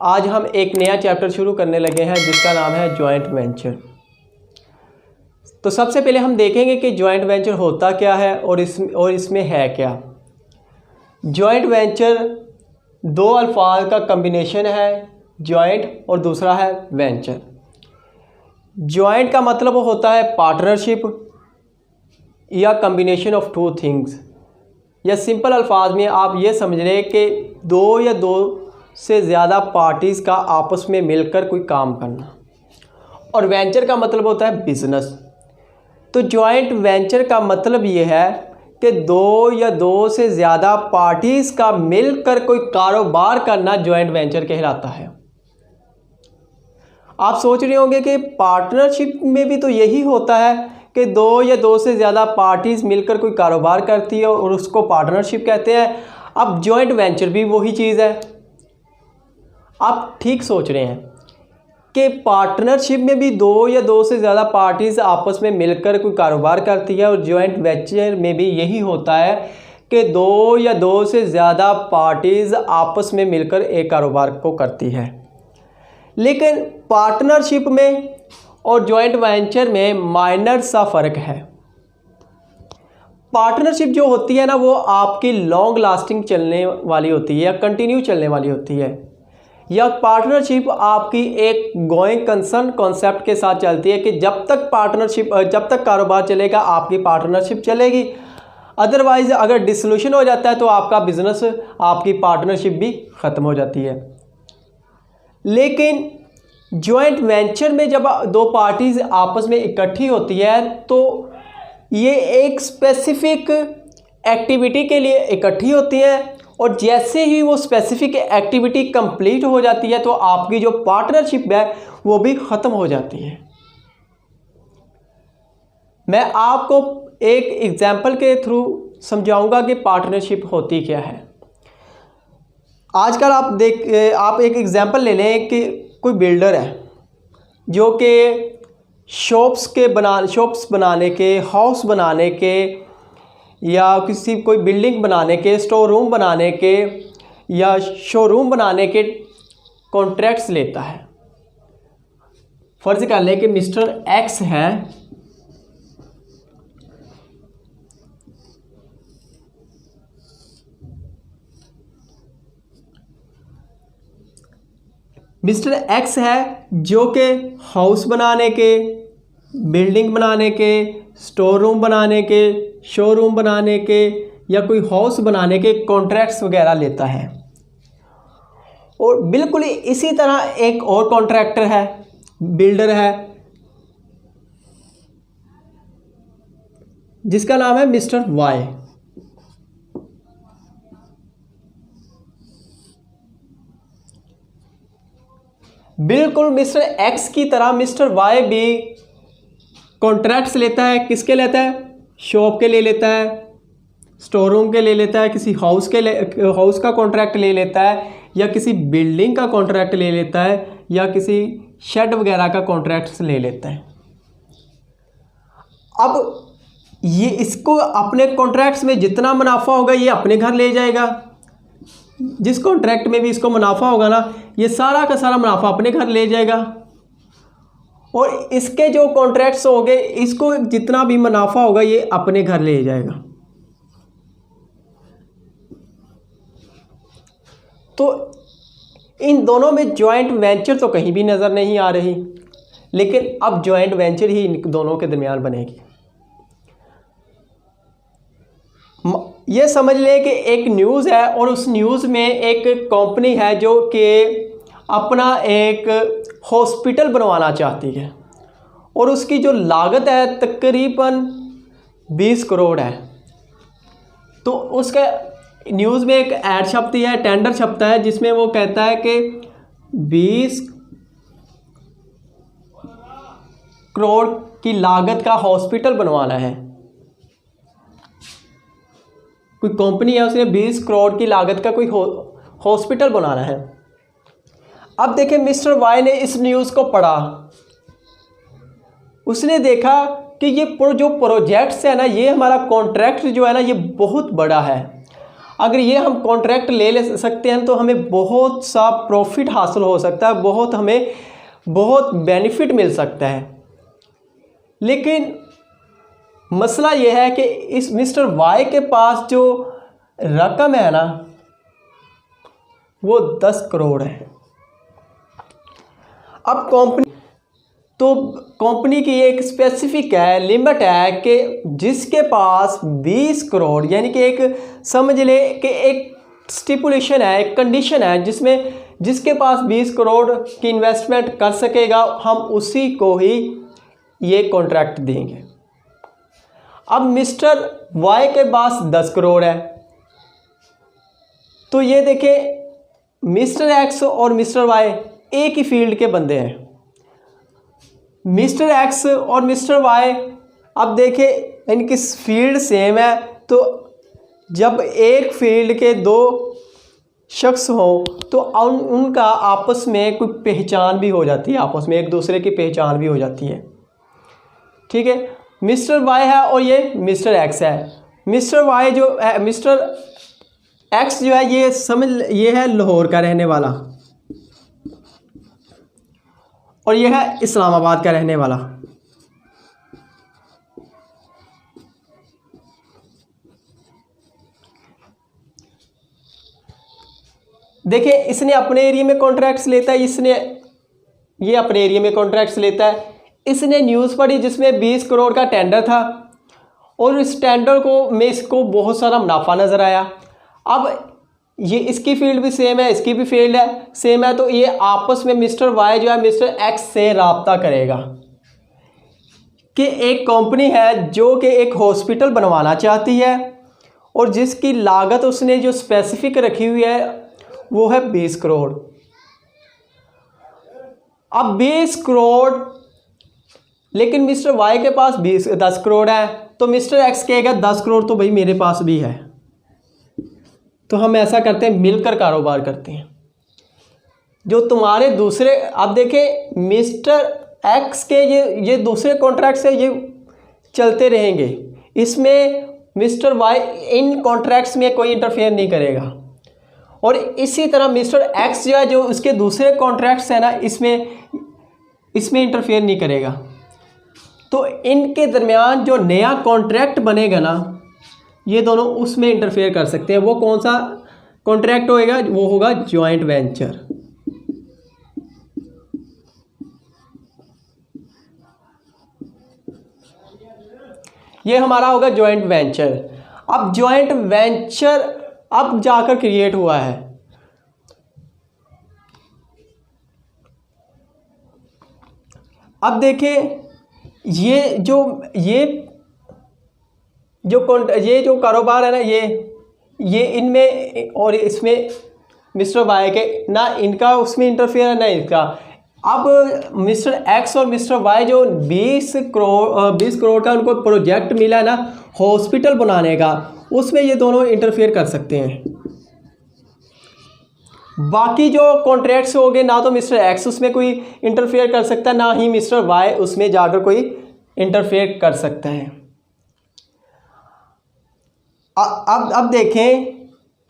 आज हम एक नया चैप्टर शुरू करने लगे हैं जिसका नाम है जॉइंट वेंचर। तो सबसे पहले हम देखेंगे कि जॉइंट वेंचर होता क्या है और इसमें है क्या। जॉइंट वेंचर दो अल्फाज का कम्बिनेशन है, जॉइंट और दूसरा है वेंचर। जॉइंट का मतलब होता है पार्टनरशिप या कम्बिनेशन ऑफ टू थिंग्स, या सिंपल अल्फाज में आप ये समझ लें कि दो या दो से ज़्यादा पार्टीज़ का आपस में मिलकर कोई काम करना। और वेंचर का मतलब होता है बिज़नेस। तो जॉइंट वेंचर का मतलब ये है कि दो या दो से ज़्यादा पार्टीज़ का मिलकर कोई कारोबार करना जॉइंट वेंचर कहलाता है। आप सोच रहे होंगे कि पार्टनरशिप में भी तो यही होता है कि दो या दो से ज़्यादा पार्टीज़ मिलकर कोई कारोबार करती है और उसको पार्टनरशिप कहते हैं। अब जॉइंट वेंचर भी वही चीज़ है। आप ठीक सोच रहे हैं कि पार्टनरशिप में भी दो या दो से ज़्यादा पार्टीज़ आपस में मिलकर कोई कारोबार करती है, और जॉइंट वेंचर में भी यही होता है कि दो या दो से ज़्यादा पार्टीज़ आपस में मिलकर एक कारोबार को करती है। लेकिन पार्टनरशिप में और जॉइंट वेंचर में माइनर सा फ़र्क है। पार्टनरशिप जो होती है ना, वो आपकी लॉन्ग लास्टिंग चलने वाली होती है या कंटिन्यू चलने वाली होती है, या पार्टनरशिप आपकी एक गोइंग कंसर्न कॉन्सेप्ट के साथ चलती है कि जब तक कारोबार चलेगा आपकी पार्टनरशिप चलेगी। अदरवाइज़ अगर डिसोल्यूशन हो जाता है तो आपका बिजनेस, आपकी पार्टनरशिप भी ख़त्म हो जाती है। लेकिन जॉइंट वेंचर में जब दो पार्टीज़ आपस में इकट्ठी होती है तो ये एक स्पेसिफिक एक्टिविटी के लिए इकट्ठी होती है, और जैसे ही वो स्पेसिफिक एक्टिविटी कंप्लीट हो जाती है तो आपकी जो पार्टनरशिप है वो भी ख़त्म हो जाती है। मैं आपको एक एग्जांपल के थ्रू समझाऊंगा कि पार्टनरशिप होती क्या है। आजकल आप एक एग्जांपल ले लें कि कोई बिल्डर है जो कि शॉप्स बनाने के, हाउस बनाने के, या कोई बिल्डिंग बनाने के, स्टोर रूम बनाने के या शोरूम बनाने के कॉन्ट्रैक्ट्स लेता है। फर्ज कर लें कि मिस्टर एक्स है, मिस्टर एक्स है जो कि हाउस बनाने के, बिल्डिंग बनाने के, स्टोर रूम बनाने के, शोरूम बनाने के या कोई हाउस बनाने के कॉन्ट्रैक्ट्स वगैरह लेता है। और बिल्कुल इसी तरह एक और कॉन्ट्रैक्टर है, बिल्डर है, जिसका नाम है मिस्टर वाई। बिल्कुल मिस्टर एक्स की तरह मिस्टर वाई भी कॉन्ट्रैक्ट्स लेता है। किसके लेता है? शॉप के ले लेता है, स्टोर रूम के ले लेता है, किसी हाउस का कॉन्ट्रैक्ट ले लेता है, या किसी बिल्डिंग का कॉन्ट्रैक्ट ले लेता है, या किसी शेड वगैरह का कॉन्ट्रैक्ट ले लेता है। अब ये इसको अपने कॉन्ट्रैक्ट्स में जितना मुनाफा होगा ये अपने घर ले जाएगा। जिस कॉन्ट्रैक्ट में भी इसको मुनाफा होगा ना, ये सारा का सारा मुनाफा अपने घर ले जाएगा। और इसके जो कॉन्ट्रैक्ट्स हो गए, इसको जितना भी मुनाफा होगा ये अपने घर ले जाएगा। तो इन दोनों में जॉइंट वेंचर तो कहीं भी नज़र नहीं आ रही, लेकिन अब जॉइंट वेंचर ही इन दोनों के दरमियान बनेगी। ये समझ लें कि एक न्यूज़ है और उस न्यूज़ में एक कंपनी है जो कि अपना एक हॉस्पिटल बनवाना चाहती है, और उसकी जो लागत है तकरीबन 20 करोड़ है। तो उसके न्यूज़ में एक ऐड छपती है, टेंडर छपता है, जिसमें वो कहता है कि 20 करोड़ की लागत का हॉस्पिटल बनवाना है। कोई कंपनी है, उसने 20 करोड़ की लागत का कोई हॉस्पिटल बनाना है। अब देखें, मिस्टर वाई ने इस न्यूज़ को पढ़ा, उसने देखा कि ये जो प्रोजेक्ट्स है ना, ये हमारा कॉन्ट्रैक्ट जो है ना, ये बहुत बड़ा है। अगर ये हम कॉन्ट्रैक्ट ले सकते हैं तो हमें बहुत सा प्रॉफिट हासिल हो सकता है, हमें बहुत बेनिफिट मिल सकता है। लेकिन मसला ये है कि इस मिस्टर वाई के पास जो रकम है ना वो 10 करोड़ है। अब कंपनी की एक स्पेसिफिक है, लिमिट है कि जिसके पास 20 करोड़, यानी कि एक समझ ले कि एक स्टिपुलेशन है, एक कंडीशन है जिसमें जिसके पास 20 करोड़ की इन्वेस्टमेंट कर सकेगा, हम उसी को ही ये कॉन्ट्रैक्ट देंगे। अब मिस्टर वाई के पास 10 करोड़ है, तो ये देखें मिस्टर एक्स और मिस्टर वाई एक ही फील्ड के बंदे हैं। मिस्टर एक्स और मिस्टर वाई अब देखें इनकी फील्ड सेम है, तो जब एक फील्ड के दो शख्स हों तो उनका आपस में कोई पहचान भी हो जाती है, आपस में एक दूसरे की पहचान भी हो जाती है। ठीक है, मिस्टर वाई है और ये मिस्टर एक्स है। मिस्टर वाई जो है, मिस्टर एक्स जो है ये है लाहौर का रहने वाला और ये है इस्लामाबाद का रहने वाला। देखिए इसने अपने एरिया में कॉन्ट्रैक्ट्स लेता है, ये अपने एरिया में कॉन्ट्रैक्ट्स लेता है। इसने न्यूज़ पढ़ी जिसमें 20 करोड़ का टेंडर था और इस टेंडर में इसको बहुत सारा मुनाफा नज़र आया। अब ये इसकी फील्ड भी सेम है, इसकी भी फील्ड है सेम है, तो ये आपस में मिस्टर वाई जो है मिस्टर एक्स से रब्ता करेगा कि एक कंपनी है जो कि एक हॉस्पिटल बनवाना चाहती है और जिसकी लागत उसने जो स्पेसिफिक रखी हुई है वो है 20 करोड़। अब 20 करोड़, लेकिन मिस्टर वाई के पास 10 करोड़ है, तो मिस्टर एक्स कहेगा 10 करोड़ तो भाई मेरे पास भी है, तो हम ऐसा करते हैं मिलकर कारोबार करते हैं। जो तुम्हारे दूसरे, अब देखें मिस्टर एक्स के ये दूसरे कॉन्ट्रैक्ट से ये चलते रहेंगे, इसमें मिस्टर वाई इन कॉन्ट्रैक्ट्स में कोई इंटरफेयर नहीं करेगा। और इसी तरह मिस्टर एक्स जो है जो उसके दूसरे कॉन्ट्रैक्ट्स है ना इसमें इंटरफेयर नहीं करेगा। तो इनके दरमियान जो नया कॉन्ट्रैक्ट बनेगा ना ये दोनों उसमें इंटरफेयर कर सकते हैं। वो कौन सा कॉन्ट्रैक्ट होएगा? वो होगा जॉइंट वेंचर। ये हमारा होगा जॉइंट वेंचर। अब जॉइंट वेंचर अब जाकर क्रिएट हुआ है। अब देखें ये जो कारोबार है ना ये इनमें और इसमें मिस्टर वाई के ना इनका उसमें इंटरफेयर है ना इसका। अब मिस्टर एक्स और मिस्टर वाई जो 20 करोड़ का उनको प्रोजेक्ट मिला है ना हॉस्पिटल बनाने का, उसमें ये दोनों इंटरफेयर कर सकते हैं। बाकी जो कॉन्ट्रैक्ट्स हो गए ना तो मिस्टर एक्स उसमें कोई इंटरफेयर कर सकता है ना ही मिस्टर वाई उसमें जाकर कोई इंटरफेयर कर सकता है। अब देखें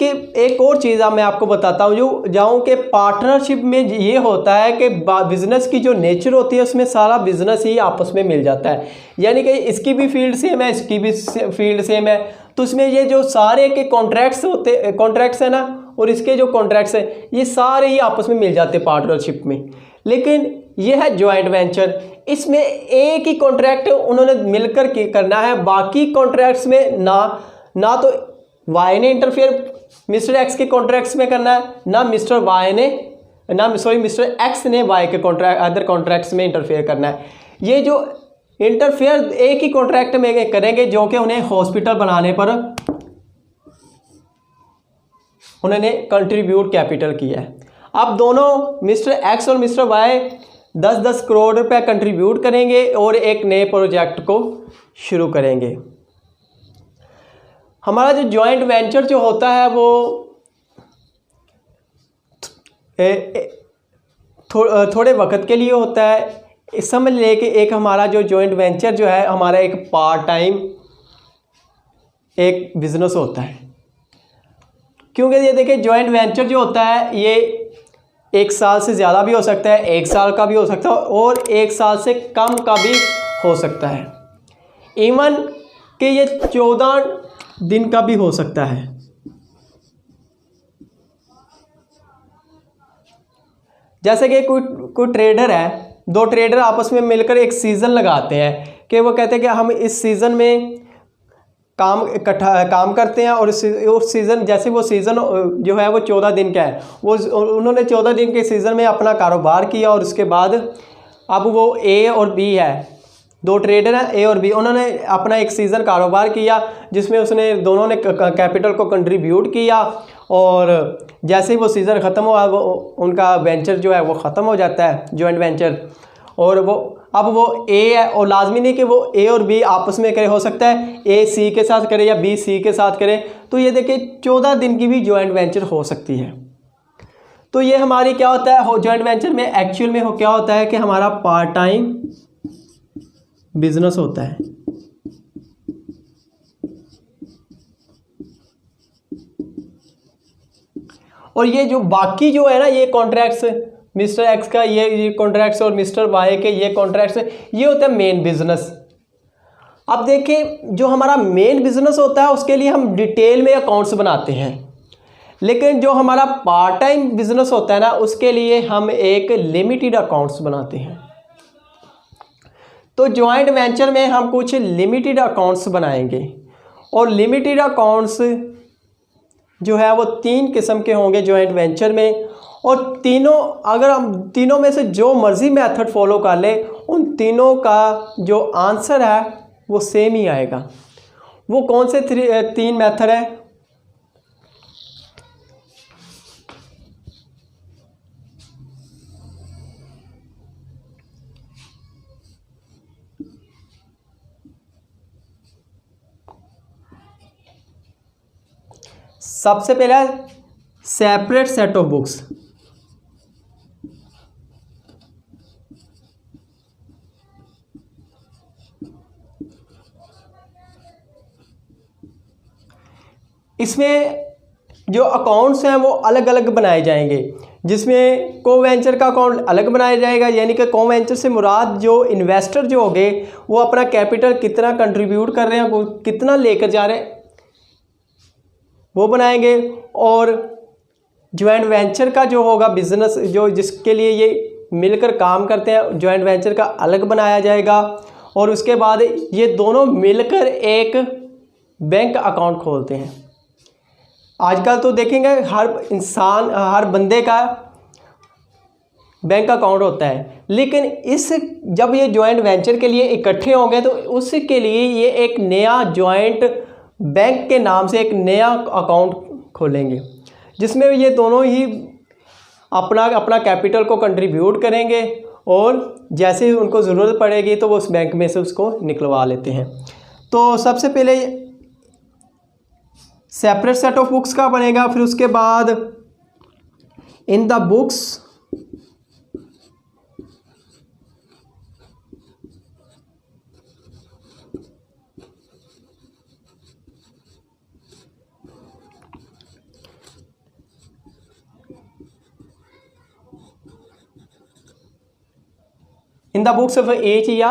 कि एक और चीज़ मैं आपको बताता हूँ जाऊँ कि पार्टनरशिप में ये होता है कि बिज़नेस की जो नेचर होती है उसमें सारा बिज़नेस ही आपस में मिल जाता है। यानी कि इसकी भी फील्ड सेम है, इसकी भी फील्ड सेम है, तो इसमें ये जो सारे के कॉन्ट्रैक्ट्स है ना और इसके जो कॉन्ट्रैक्ट्स हैं ये सारे ही आपस में मिल जाते हैं पार्टनरशिप में। लेकिन ये है जॉइंट वेंचर, इसमें एक ही कॉन्ट्रैक्ट उन्होंने मिलकर करना है। बाकी कॉन्ट्रैक्ट्स में ना तो वाई ने इंटरफेयर मिस्टर एक्स के कॉन्ट्रैक्ट्स में करना है, ना मिस्टर एक्स ने वाई के अदर कॉन्ट्रैक्ट्स में इंटरफेयर करना है। ये जो इंटरफेयर एक ही कॉन्ट्रैक्ट में करेंगे जो कि उन्हें हॉस्पिटल बनाने पर उन्होंने कंट्रीब्यूट कैपिटल किया है। अब दोनों मिस्टर एक्स और मिस्टर वाई 10-10 करोड़ रुपए कंट्रीब्यूट करेंगे और एक नए प्रोजेक्ट को शुरू करेंगे। हमारा जो जॉइंट वेंचर जो होता है वो थोड़े वक्त के लिए होता है। समझ ले कि एक हमारा जो जॉइंट वेंचर जो है हमारा एक पार्ट टाइम एक बिज़नेस होता है। क्योंकि ये देखिए जॉइंट वेंचर जो होता है ये 1 साल से ज़्यादा भी हो सकता है, 1 साल का भी हो सकता है और 1 साल से कम का भी हो सकता है, इवन कि ये 14 दिन का भी हो सकता है। जैसे कि कोई ट्रेडर है, 2 ट्रेडर आपस में मिलकर एक सीज़न लगाते हैं कि वो कहते हैं कि हम इस सीज़न में काम करते हैं और उस सीज़न, जैसे वो सीज़न जो है वो 14 दिन का है, वो उन्होंने 14 दिन के सीज़न में अपना कारोबार किया और उसके बाद अब वो ए और बी है, 2 ट्रेडर हैं ए और बी, उन्होंने अपना एक सीज़न कारोबार किया जिसमें उसने दोनों ने कैपिटल को कंट्रीब्यूट किया और जैसे ही वो सीज़न ख़त्म हुआ वो उनका वेंचर जो है वो ख़त्म हो जाता है, जॉइंट वेंचर। और वो ए है और लाजमी नहीं कि वो ए और बी आपस में करे, हो सकता है ए सी के साथ करे या बी सी के साथ करे। तो ये देखिए 14 दिन की भी जॉइंट वेंचर हो सकती है। तो ये हमारी क्या होता है जॉइंट वेंचर में एक्चुअल में क्या होता है कि हमारा पार्ट टाइम बिजनेस होता है। और ये जो बाकी जो है ना ये कॉन्ट्रैक्ट्स, मिस्टर एक्स का ये कॉन्ट्रैक्ट्स और मिस्टर वाई के ये कॉन्ट्रैक्ट्स, ये होता है मेन बिजनेस। अब देखिए जो हमारा मेन बिजनेस होता है उसके लिए हम डिटेल में अकाउंट्स बनाते हैं, लेकिन जो हमारा पार्ट टाइम बिजनेस होता है ना उसके लिए हम एक लिमिटेड अकाउंट्स बनाते हैं। तो जॉइंट वेंचर में हम कुछ लिमिटेड अकाउंट्स बनाएंगे और लिमिटेड अकाउंट्स जो है वो 3 किस्म के होंगे जॉइंट वेंचर में, और तीनों अगर हम तीनों में से जो मर्जी मेथड फॉलो कर ले उन तीनों का जो आंसर है वो सेम ही आएगा। वो कौन से 3 मेथड है? सबसे पहला सेपरेट सेट ऑफ बुक्स। इसमें जो अकाउंट्स हैं वो अलग अलग बनाए जाएंगे, जिसमें को-वेंचर का अकाउंट अलग बनाया जाएगा, यानी कि को-वेंचर से मुराद जो इन्वेस्टर जो होंगे वो अपना कैपिटल कितना कंट्रीब्यूट कर रहे हैं, वो कितना लेकर जा रहे हैं वो बनाएंगे। और जॉइंट वेंचर का जो होगा बिजनेस जो जिसके लिए ये मिलकर काम करते हैं, जॉइंट वेंचर का अलग बनाया जाएगा। और उसके बाद ये दोनों मिलकर एक बैंक अकाउंट खोलते हैं। आजकल तो देखेंगे हर इंसान, हर बंदे का बैंक अकाउंट होता है, लेकिन जब ये जॉइंट वेंचर के लिए इकट्ठे होंगे तो उसके लिए ये एक नया जॉइंट बैंक के नाम से एक नया अकाउंट खोलेंगे, जिसमें ये दोनों ही अपना कैपिटल को कंट्रीब्यूट करेंगे और जैसे ही उनको ज़रूरत पड़ेगी तो वो उस बैंक में से उसको निकलवा लेते हैं। तो सबसे पहले सेपरेट सेट ऑफ बुक्स का बनेगा, फिर उसके बाद in the books in the books of H या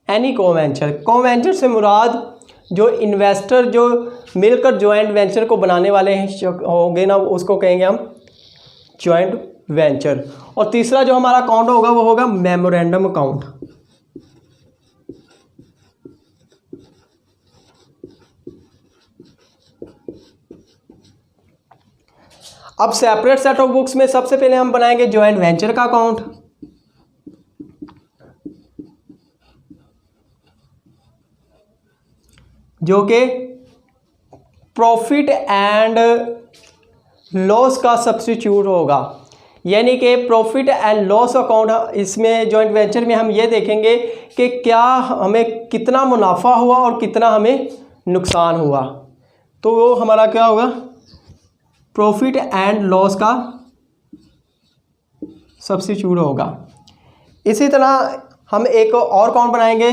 एनी को-वेंचर। को-वेंचर से मुराद जो इन्वेस्टर जो मिलकर जॉइंट वेंचर को बनाने वाले हैं होंगे ना, उसको कहेंगे हम जॉइंट वेंचर। और तीसरा जो हमारा अकाउंट होगा वो होगा मेमोरेंडम अकाउंट। अब सेपरेट सेट ऑफ बुक्स में सबसे पहले हम बनाएंगे जॉइंट वेंचर का अकाउंट, जो कि प्रॉफिट एंड लॉस का सब्स्टिट्यूट होगा। यानी कि प्रॉफिट एंड लॉस अकाउंट, इसमें जॉइंट वेंचर में हम ये देखेंगे कि क्या हमें कितना मुनाफा हुआ और कितना हमें नुकसान हुआ। तो वो हमारा क्या होगा, प्रॉफिट एंड लॉस का सब्स्टिट्यूट होगा। इसी तरह हम एक और अकाउंट बनाएंगे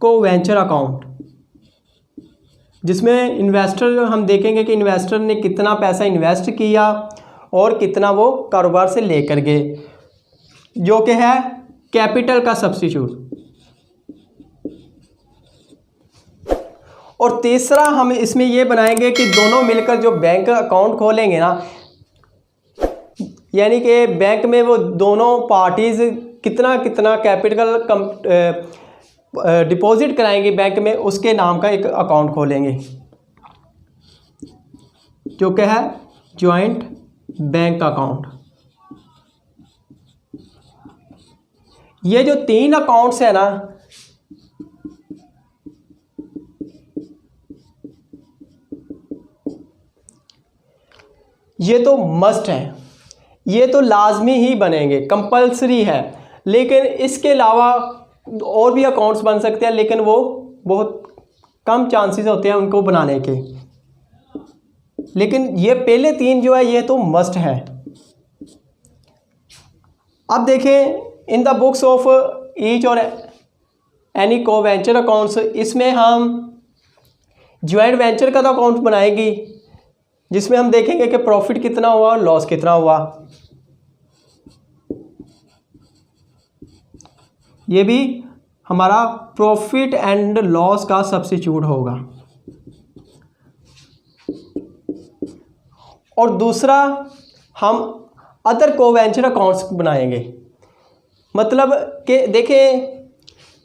को-वेंचर अकाउंट। जिसमें इन्वेस्टर हम देखेंगे कि इन्वेस्टर ने कितना पैसा इन्वेस्ट किया और कितना वो कारोबार से लेकर गए, जो कि है कैपिटल का सब्स्टिट्यूट। और तीसरा हम इसमें ये बनाएंगे कि दोनों मिलकर जो बैंक अकाउंट खोलेंगे ना, यानी कि बैंक में वो दोनों पार्टीज कितना कितना कैपिटल डिपॉजिट कराएंगे बैंक में, उसके नाम का एक अकाउंट खोलेंगे, जो कि है जॉइंट बैंक अकाउंट। ये जो 3 अकाउंट्स है ना, ये तो मस्ट है, ये तो लाजमी ही बनेंगे, कंपलसरी है। लेकिन इसके अलावा और भी अकाउंट्स बन सकते हैं, लेकिन वो बहुत कम चांसेस होते हैं उनको बनाने के। लेकिन ये पहले 3 जो है ये तो मस्ट है। अब देखें, in the books of each और एनी को वेंचर अकाउंट्स, इसमें हम ज्वाइंट वेंचर का तो अकाउंट बनाएगी, जिसमें हम देखेंगे कि प्रॉफिट कितना हुआ, लॉस कितना हुआ। ये भी हमारा प्रॉफिट एंड लॉस का सब्स्टिट्यूट होगा। और दूसरा हम अदर को वेंचर अकाउंट्स बनाएंगे। मतलब कि देखें,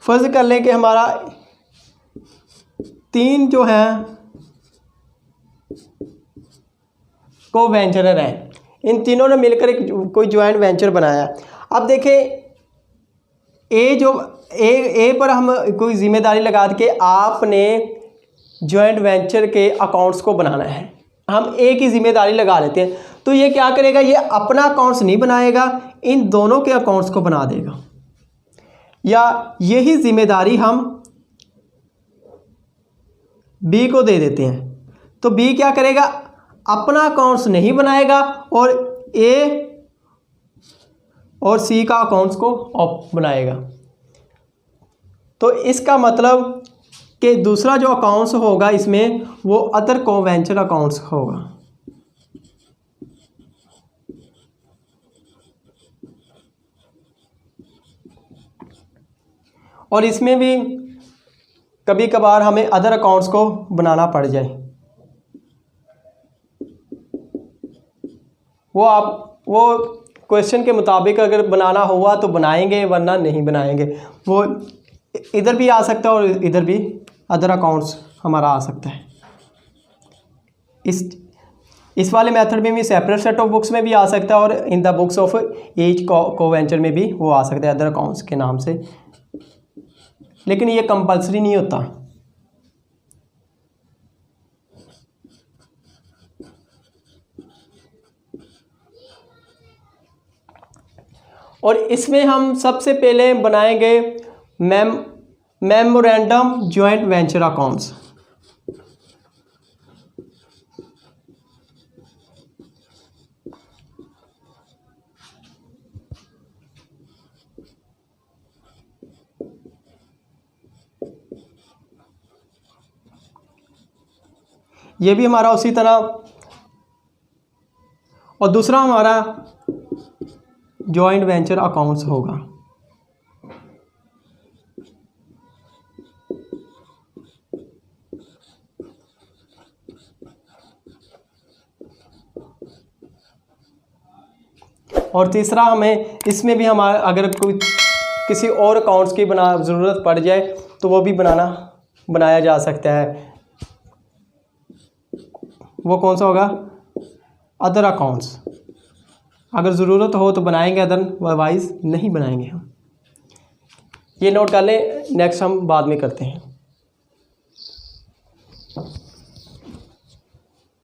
फर्ज कर लें कि हमारा 3 जो है को वेंचरर हैं, इन तीनों ने मिलकर एक कोई ज्वाइंट वेंचर बनाया। अब देखें, ए पर हम कोई जिम्मेदारी लगा के आपने ज्वाइंट वेंचर के अकाउंट्स को बनाना है, हम ए की जिम्मेदारी लगा लेते हैं। तो ये क्या करेगा, ये अपना अकाउंट्स नहीं बनाएगा, इन दोनों के अकाउंट्स को बना देगा। या यही जिम्मेदारी हम बी को दे देते हैं, तो बी क्या करेगा, अपना अकाउंट्स नहीं बनाएगा और ए और सी का अकाउंट्स को ऑफ बनाएगा। तो इसका मतलब कि दूसरा जो अकाउंट्स होगा इसमें वो अदर को वेंचर अकाउंट्स होगा। और इसमें भी कभी कभार हमें अदर अकाउंट्स को बनाना पड़ जाए, वो क्वेश्चन के मुताबिक अगर बनाना हुआ तो बनाएंगे, वरना नहीं बनाएंगे। वो इधर भी आ सकता है और इधर भी अदर अकाउंट्स हमारा आ सकता है। इस वाले मेथड में भी सेपरेट सेट ऑफ बुक्स में भी आ सकता है और in the books of each को वेंचर में भी वो आ सकता है अदर अकाउंट्स के नाम से, लेकिन ये कंपलसरी नहीं होता। और इसमें हम सबसे पहले बनाएंगे मेमोरेंडम जॉइंट वेंचर अकाउंट्स। ये भी हमारा उसी तरह, और दूसरा हमारा जॉइंट वेंचर अकाउंट्स होगा। और तीसरा हमें इसमें भी हमारा अगर कोई किसी और अकाउंट्स की ज़रूरत पड़ जाए तो वो भी बनाया जा सकता है। वो कौन सा होगा, अदर अकाउंट्स। अगर ज़रूरत हो तो बनाएंगे, अदरवाइज़ नहीं बनाएंगे हम। ये नोट कर लें, नेक्स्ट हम बाद में करते हैं।